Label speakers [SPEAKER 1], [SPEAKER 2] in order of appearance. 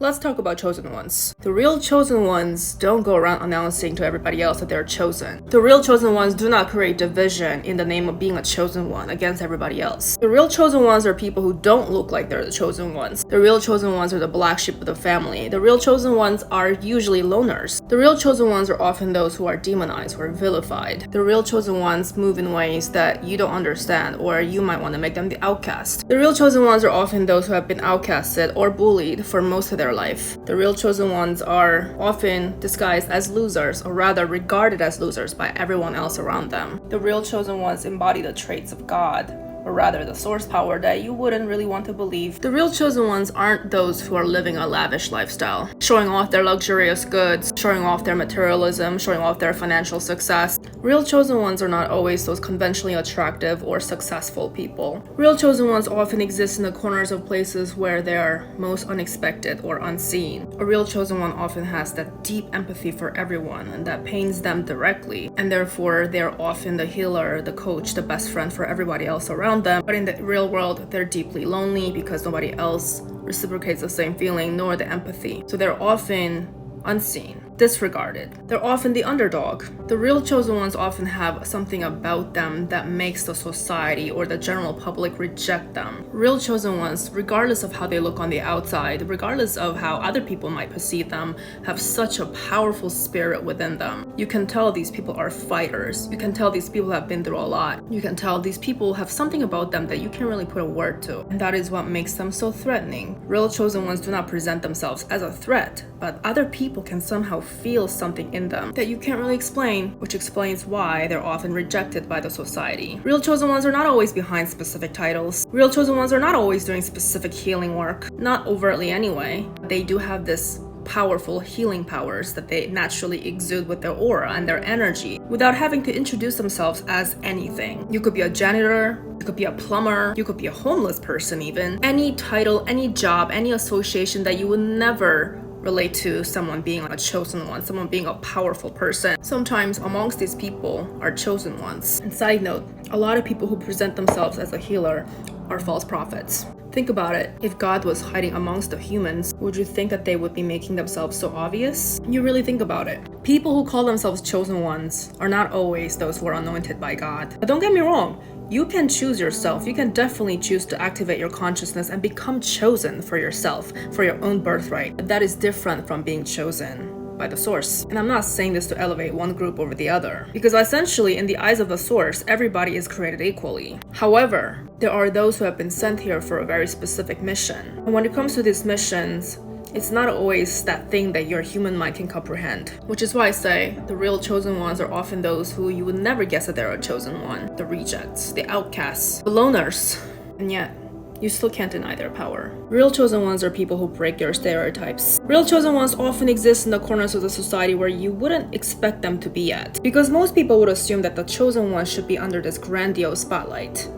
[SPEAKER 1] Let's talk about chosen ones. The real chosen ones don't go around announcing to everybody else that they're chosen. The real chosen ones do not create division in the name of being a chosen one against everybody else. The real chosen ones are people who don't look like they're the chosen ones. The real chosen ones are the black sheep of the family. The real chosen ones are usually loners. The real chosen ones are often those who are demonized or vilified. The real chosen ones move in ways that you don't understand, or you might want to make them the outcast. The real chosen ones are often those who have been outcasted or bullied for most of their life. The real chosen ones are often disguised as losers, or rather regarded as losers by everyone else around them. The real chosen ones embody the traits of God, or rather the source power that you wouldn't really want to believe. The real chosen ones aren't those who are living a lavish lifestyle, showing off their luxurious goods, showing off their materialism, showing off their financial success. Real chosen ones are not always those conventionally attractive or successful people. Real chosen ones often exist in the corners of places where they are most unexpected or unseen. A real chosen one often has that deep empathy for everyone and that pains them directly, and therefore they're often the healer, the coach, the best friend for everybody else around them. But in the real world, they're deeply lonely because nobody else reciprocates the same feeling nor the empathy. So they're often unseen, disregarded. They're often the underdog. The real chosen ones often have something about them that makes the society or the general public reject them. Real chosen ones, regardless of how they look on the outside, regardless of how other people might perceive them, have such a powerful spirit within them. You can tell these people are fighters. You can tell these people have been through a lot. You can tell these people have something about them that you can't really put a word to. And that is what makes them so threatening. Real chosen ones do not present themselves as a threat, but other people can somehow feel something in them that you can't really explain, which explains why they're often rejected by the society. Real chosen ones are not always behind specific titles. Real chosen ones are not always doing specific healing work, not overtly anyway. They do have this powerful healing powers that they naturally exude with their aura and their energy without having to introduce themselves as anything. You could be a janitor, you could be a plumber, you could be a homeless person even. Any title, any job, any association that you would never relate to someone being a chosen one, someone being a powerful person. Sometimes amongst these people are chosen ones. And side note, a lot of people who present themselves as a healer are false prophets. Think about it. If God was hiding amongst the humans, would you think that they would be making themselves so obvious? You really think about it. People who call themselves chosen ones are not always those who are anointed by God. But don't get me wrong, you can choose yourself. You can definitely choose to activate your consciousness and become chosen for yourself, for your own birthright. That is different from being chosen by the source. And I'm not saying this to elevate one group over the other, because essentially in the eyes of the source, everybody is created equally. However, there are those who have been sent here for a very specific mission. And when it comes to these missions, it's not always that thing that your human mind can comprehend. Which is why I say the real chosen ones are often those who you would never guess that they're a chosen one. The rejects, the outcasts, the loners. And yet, you still can't deny their power. Real chosen ones are people who break your stereotypes. Real chosen ones often exist in the corners of the society where you wouldn't expect them to be at. Because most people would assume that the chosen ones should be under this grandiose spotlight.